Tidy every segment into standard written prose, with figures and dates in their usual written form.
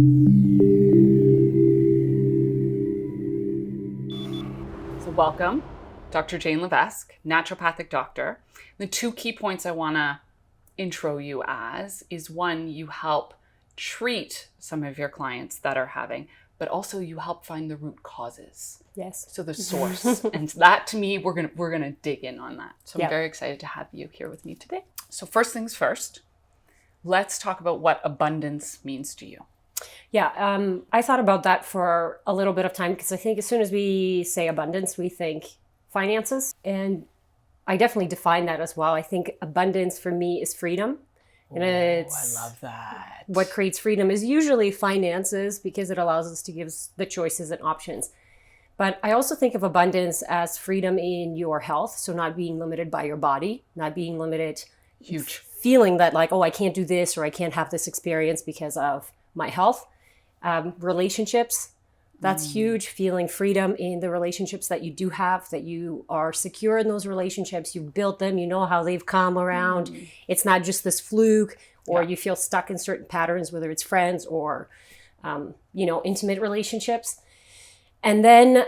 So welcome, Dr. Jane Levesque, naturopathic doctor. The two key points I want to intro you as is one, you help treat some of your clients that are having, but also you help find the root causes. Yes. So the source. And that, to me, we're gonna dig in on that. So I'm very excited to have you here with me today. So first things first, let's talk about what abundance means to you. Yeah, I thought about that for a little bit of time because I think as soon as we say abundance, we think finances. And I definitely define that as well. I think abundance for me is freedom. And I love that. What creates freedom is usually finances because it allows us to give the choices and options. But I also think of abundance as freedom in your health. So not being limited by your body, not being limited. Huge. Feeling that like, oh, I can't do this or I can't have this experience because of my health. Relationships, that's huge. Feeling freedom in the relationships that you do have, that you are secure in those relationships. You've built them, you know how they've come around. It's not just this fluke or you feel stuck in certain patterns, whether it's friends or, intimate relationships. And then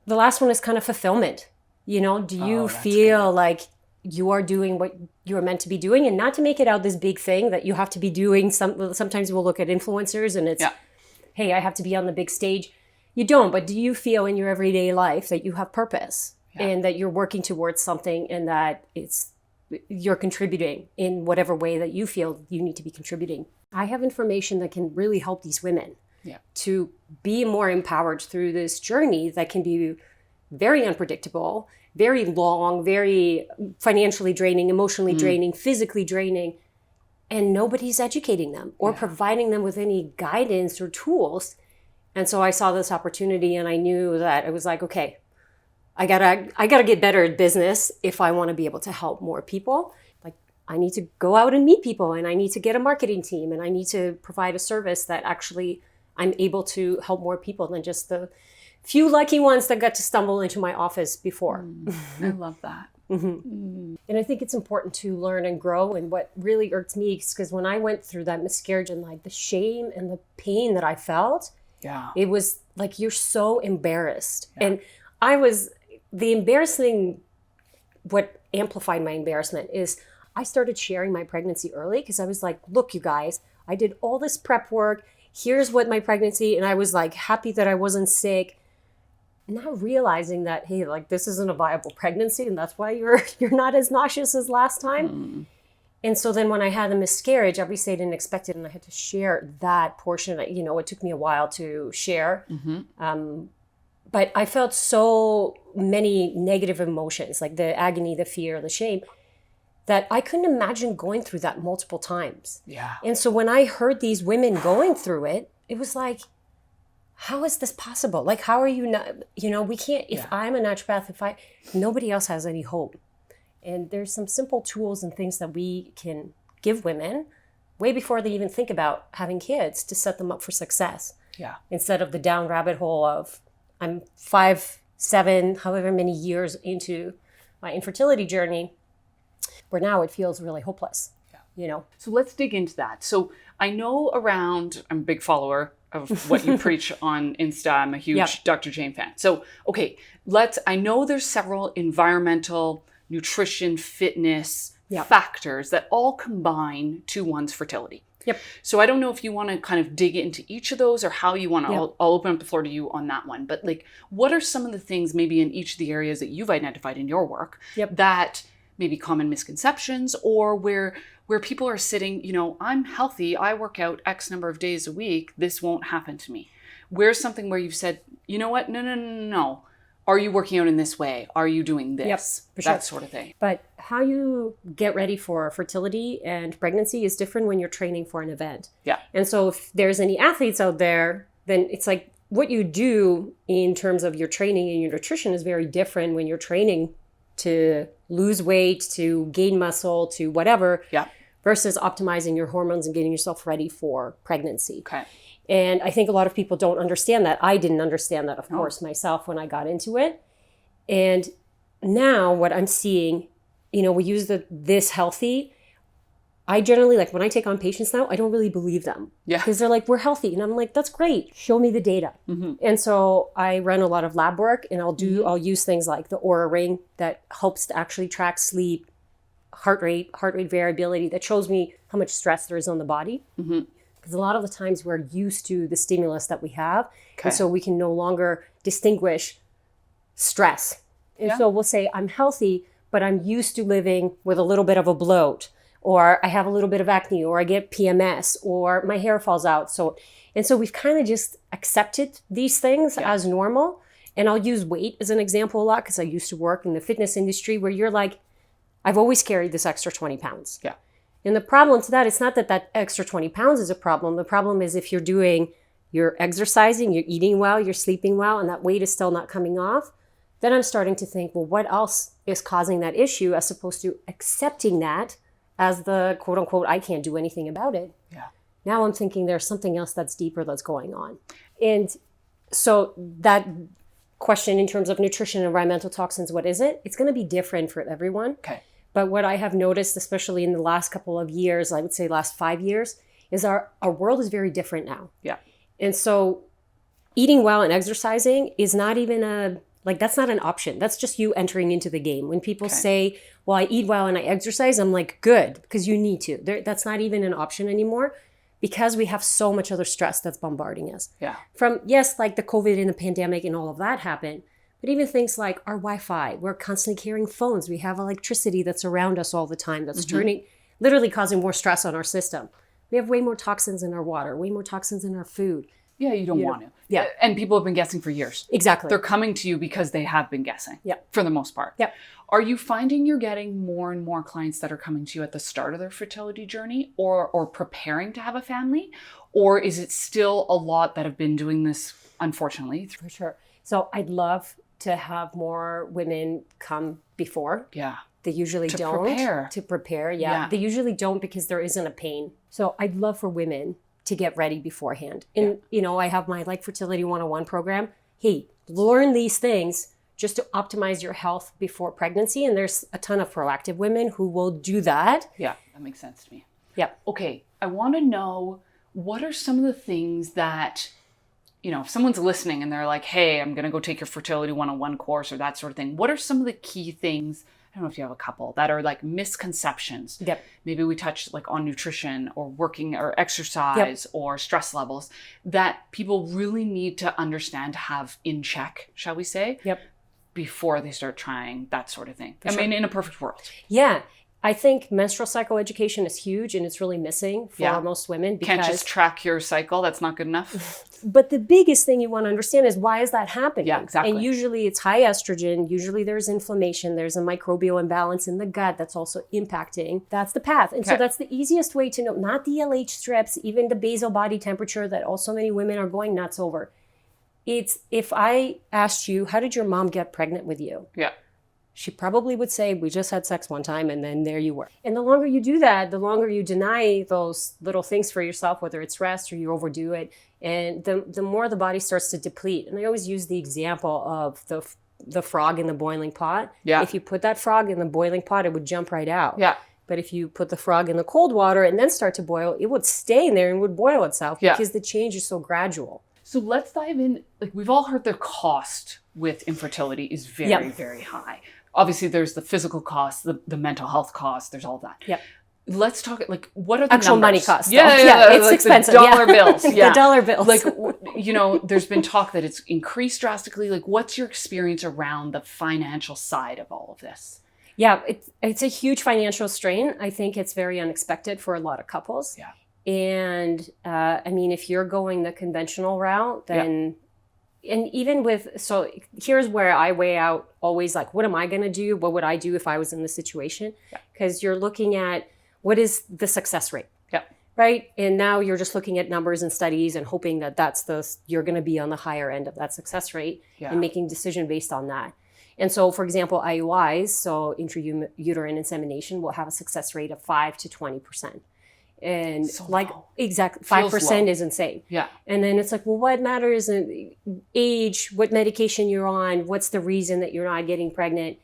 the last one is kind of fulfillment. You know, do you feel like you are doing what you're meant to be doing, and not to make it out this big thing that you have to be doing. Sometimes we'll look at influencers and it's, hey, I have to be on the big stage. You don't, but do you feel in your everyday life that you have purpose and that you're working towards something and that you're contributing in whatever way that you feel you need to be contributing? I have information that can really help these women to be more empowered through this journey that can be very unpredictable, very long, very financially draining, emotionally draining, physically draining, and nobody's educating them or providing them with any guidance or tools. And so I saw this opportunity and I knew that I was like, okay, I gotta get better at business if I want to be able to help more people. Like I need to go out and meet people and I need to get a marketing team and I need to provide a service that actually I'm able to help more people than just the few lucky ones that got to stumble into my office before. I love that. And I think it's important to learn and grow. And what really irks me is because when I went through that miscarriage and like the shame and the pain that I felt, it was like, you're so embarrassed. And the embarrassing, what amplified my embarrassment is I started sharing my pregnancy early because I was like, look, you guys, I did all this prep work. Here's what my pregnancy, and I was like happy that I wasn't sick. Not realizing that, hey, like this isn't a viable pregnancy and that's why you're not as nauseous as last time. And so then when I had a miscarriage, obviously I didn't expect it and I had to share that portion. You know, it took me a while to share. But I felt so many negative emotions, like the agony, the fear, the shame, that I couldn't imagine going through that multiple times. And so when I heard these women going through it, it was like, how is this possible? Like, how are you not, we can't, if I'm a naturopath, nobody else has any hope. And there's some simple tools and things that we can give women way before they even think about having kids to set them up for success. Instead of the down rabbit hole of, I'm 5, 7, however many years into my infertility journey, where now it feels really hopeless, So let's dig into that. So I know I'm a big follower of what you preach on Insta. I'm a huge Dr. Jane fan. So, okay, I know there's several environmental, nutrition, fitness factors that all combine to one's fertility. So I don't know if you want to kind of dig into each of those or how you want to, I'll open up the floor to you on that one. But like, what are some of the things maybe in each of the areas that you've identified in your work that maybe common misconceptions or where people are sitting, I'm healthy, I work out X number of days a week, this won't happen to me. Where's something where you've said, you know what, no. Are you working out in this way? Are you doing this? That sort of thing. But how you get ready for fertility and pregnancy is different when you're training for an event. And so if there's any athletes out there, then it's like what you do in terms of your training and your nutrition is very different when you're training to lose weight, to gain muscle, to whatever, versus optimizing your hormones and getting yourself ready for pregnancy. And I think a lot of people don't understand that. I didn't understand that, of course, myself when I got into it. And now what I'm seeing, we use this healthy. I generally, like when I take on patients now, I don't really believe them. Yeah. Because they're like, we're healthy. And I'm like, that's great. Show me the data. And so I run a lot of lab work, and I'll use things like the Aura Ring that helps to actually track sleep, heart rate variability, that shows me how much stress there is on the body. Because a lot of the times we're used to the stimulus that we have. And so we can no longer distinguish stress. And so we'll say, I'm healthy, but I'm used to living with a little bit of a bloat, or I have a little bit of acne, or I get PMS, or my hair falls out. So we've kind of just accepted these things as normal. And I'll use weight as an example a lot, because I used to work in the fitness industry, where you're like, I've always carried this extra 20 pounds. Yeah. And the problem to that, it's not that extra 20 pounds is a problem. The problem is if you're exercising, you're eating well, you're sleeping well, and that weight is still not coming off, then I'm starting to think, well, what else is causing that issue, as opposed to accepting that as the quote unquote, I can't do anything about it. Yeah. Now I'm thinking there's something else that's deeper that's going on. And so that question in terms of nutrition and environmental toxins, what is it? It's going to be different for everyone. Okay. But what I have noticed, especially in the last couple of years, I would say last 5 years, is our world is very different now. Yeah. And so eating well and exercising is not even that's not an option. That's just you entering into the game. When people say, well, I eat well and I exercise, I'm like, good, because you need to. That's not even an option anymore, because we have so much other stress that's bombarding us. Yeah. From, yes, like the COVID and the pandemic and all of that happened, but even things like our Wi-Fi, we're constantly carrying phones. We have electricity that's around us all the time, that's literally causing more stress on our system. We have way more toxins in our water, way more toxins in our food. Yeah, you don't want to. Yeah. And people have been guessing for years. Exactly. They're coming to you because they have been guessing. Yeah. For the most part. Yeah. Are you finding you're getting more and more clients that are coming to you at the start of their fertility journey, or preparing to have a family? Or is it still a lot that have been doing this, unfortunately? For sure. So I'd love to have more women come before. Yeah. They usually don't. To prepare. Yeah. They usually don't, because there isn't a pain. So I'd love for women to get ready beforehand. And, I have my Fertility 101 program. Hey, learn these things just to optimize your health before pregnancy. And there's a ton of proactive women who will do that. Yeah, that makes sense to me. Yeah. Okay, I want to know, what are some of the things that, if someone's listening and they're like, hey, I'm going to go take your Fertility 101 course or that sort of thing. What are some of the key things, I don't know if you have a couple, that are like misconceptions? Yep. Maybe we touched like on nutrition or working or exercise or stress levels that people really need to understand, to have in check, shall we say? Yep. Before they start trying that sort of thing. I mean, in a perfect world. Yeah. I think menstrual cycle education is huge, and it's really missing for most women. Because can't just track your cycle. That's not good enough. But the biggest thing you want to understand is, why is that happening? Yeah, exactly. And usually it's high estrogen. Usually there's inflammation. There's a microbial imbalance in the gut that's also impacting. That's the path. And so that's the easiest way to know, not the LH strips, even the basal body temperature that also many women are going nuts over. It's, if I asked you, how did your mom get pregnant with you? Yeah. She probably would say, we just had sex one time, and then there you were. And the longer you do that, the longer you deny those little things for yourself, whether it's rest or you overdo it, and the more the body starts to deplete. And I always use the example of the frog in the boiling pot. Yeah. If you put that frog in the boiling pot, it would jump right out. Yeah. But if you put the frog in the cold water and then start to boil, it would stay in there and would boil itself, because the change is so gradual. So let's dive in. Like, we've all heard the cost with infertility is very, very high. Obviously, there's the physical cost, the mental health cost. There's all that. Yeah. Let's talk, like, what are the actual numbers? Money cost? Yeah, it's like expensive. The dollar bills. Yeah. The dollar bills. Like, there's been talk that it's increased drastically. Like, what's your experience around the financial side of all of this? Yeah, it's a huge financial strain. I think it's very unexpected for a lot of couples. Yeah. And I mean, if you're going the conventional route, then, and even with, so here's where I weigh out always, like, what am I going to do? What would I do if I was in this situation? Because you're looking at, what is the success rate? Right? And now you're just looking at numbers and studies and hoping that you're going to be on the higher end of that success rate and making a decision based on that. And so, for example, IUIs, so intrauterine insemination, will have a success rate of 5 to 20%. And so like low. Exactly 5% is insane. Yeah. And then it's like, well, what matters in age, what medication you're on, what's the reason that you're not getting pregnant?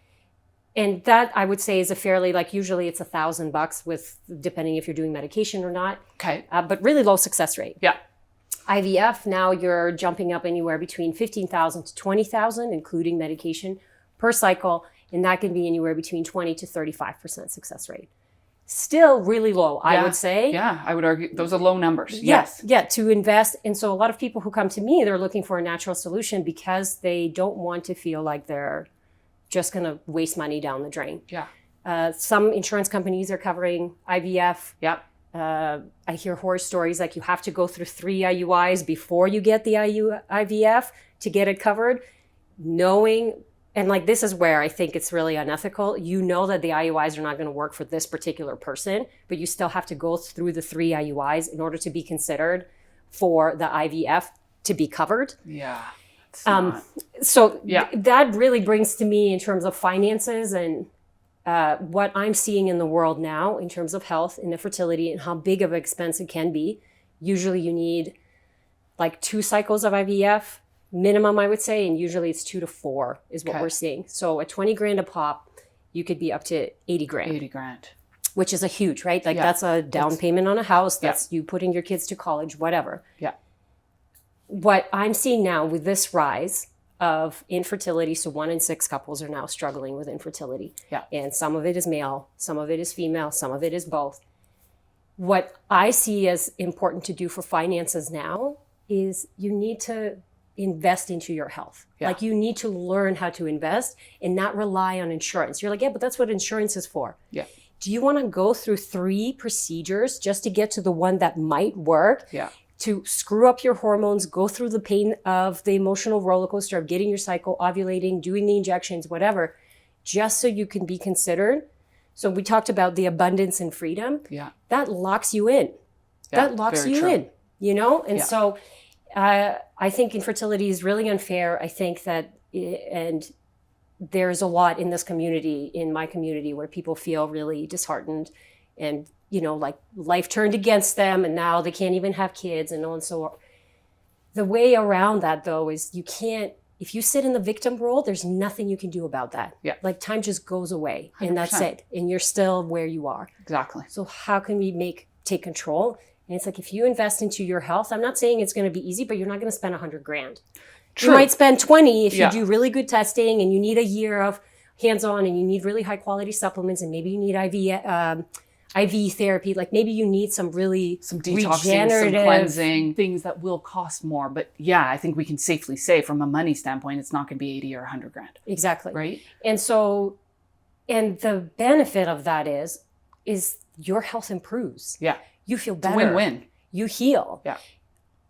And that I would say is a fairly, like usually it's $1,000 with, depending if you're doing medication or not. Okay. But really low success rate. Yeah. IVF, now you're jumping up anywhere between 15,000 to 20,000, including medication per cycle. And that can be anywhere between 20 to 35% success rate. Still really low, I would say. Yeah, I would argue those are low numbers. Yes. Yeah, to invest. And so a lot of people who come to me, they're looking for a natural solution because they don't want to feel like they're just going to waste money down the drain. Yeah. Some insurance companies are covering IVF. Yeah. I hear horror stories like you have to go through 3 IUIs before you get the IVF to get it covered, knowing, and like this is where I think it's really unethical. You know that the IUIs are not going to work for this particular person, but you still have to go through the 3 IUIs in order to be considered for the IVF to be covered. Yeah. That really brings to me in terms of finances and what I'm seeing in the world now in terms of health and fertility and how big of an expense it can be. Usually you need like 2 cycles of IVF minimum, I would say, and usually it's 2 to 4 is what we're seeing. So at 20 grand a pop, you could be up to 80 grand. 80 grand. Which is a huge, right? Like that's a down payment on a house. That's you putting your kids to college, whatever. Yeah. What I'm seeing now with this rise of infertility, so 1 in 6 couples are now struggling with infertility. Yeah. And some of it is male, some of it is female, some of it is both. What I see as important to do for finances now is you need to invest into your health. Yeah. Like you need to learn how to invest and not rely on insurance. You're like, yeah, but that's what insurance is for. Yeah. Do you want to go through 3 procedures just to get to the one that might work? Yeah. To screw up your hormones, go through the pain of the emotional roller coaster of getting your cycle, ovulating, doing the injections, whatever, just so you can be considered. So we talked about the abundance and freedom. Yeah. That locks you in. Yeah, that locks you true. in, you know? And so I think infertility is really unfair. I think that, and there's a lot in this community, in my community, where people feel really disheartened and, you know, like life turned against them and now they can't even have kids and on. So the way around that though is you can't, if you sit in the victim role, there's nothing you can do about that. Yeah. Like time just goes away 100%. and that's it. And you're still where you are. Exactly. So how can we take control? And it's like, if you invest into your health, I'm not saying it's going to be easy, but you're not going to spend 100 grand. True. You might spend 20 if you do really good testing and you need a year of hands-on and you need really high quality supplements and maybe you need IV therapy. Like maybe you need some detoxing, some cleansing, things that will cost more. But yeah, I think we can safely say from a money standpoint, it's not going to be 80 or 100 grand. Exactly. Right. And so, and the benefit of that is your health improves. Yeah. You feel better. It's a win-win. You heal. Yeah.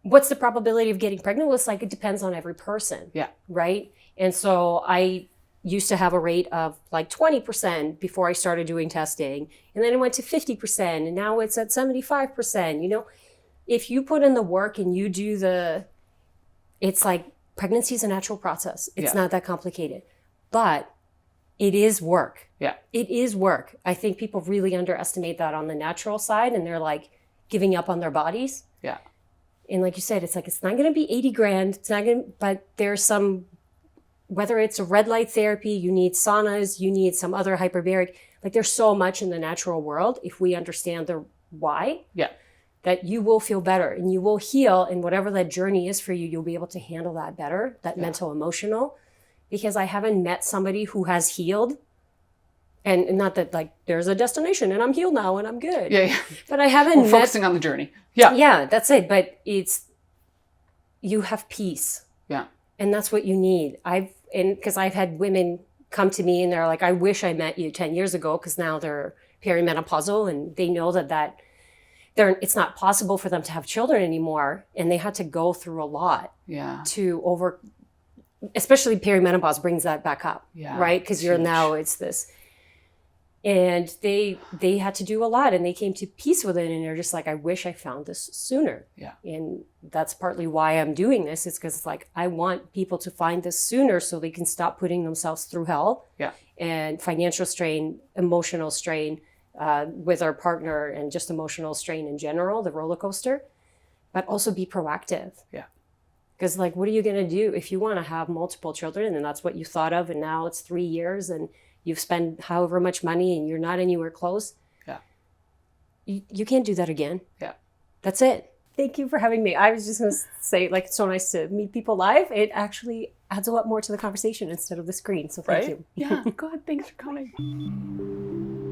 What's the probability of getting pregnant? Well, it's like, it depends on every person. Yeah. Right. And so I used to have a rate of like 20% before I started doing testing. And then it went to 50% and now it's at 75%. You know, if you put in the work and you do it's like pregnancy is a natural process. It's not that complicated, but it is work. Yeah. It is work. I think people really underestimate that on the natural side and they're like giving up on their bodies. Yeah. And like you said, it's like, it's not going to be 80 grand. It's not going to, but there's some, whether it's a red light therapy, you need saunas, you need some other hyperbaric, like there's so much in the natural world. If we understand the why, that you will feel better and you will heal. And whatever that journey is for you, you'll be able to handle that better, that mental, emotional, because I haven't met somebody who has healed. And not that like there's a destination and I'm healed now and I'm good. Yeah. But I haven't focusing on the journey. Yeah. Yeah, that's it. But you have peace. Yeah. And that's what you need. Because I've had women come to me and they're like, I wish I met you 10 years ago, because now they're perimenopausal and they know that it's not possible for them to have children anymore. And they had to go through a lot especially perimenopause brings that back up, right? Because it's this. And they had to do a lot and they came to peace with it. And they're just like, I wish I found this sooner. Yeah. And that's partly why I'm doing this. It's because it's like, I want people to find this sooner so they can stop putting themselves through hell. Yeah. And financial strain, emotional strain with our partner, and just emotional strain in general, the roller coaster, but also be proactive. Yeah. Because like, what are you going to do if you want to have multiple children and that's what you thought of and now it's 3 years and you've spent however much money and you're not anywhere close. Yeah. You can't do that again. Yeah. That's it. Thank you for having me. I was just going to say, like, it's so nice to meet people live. It actually adds a lot more to the conversation instead of the screen. So thank you. Yeah, good. Thanks for coming.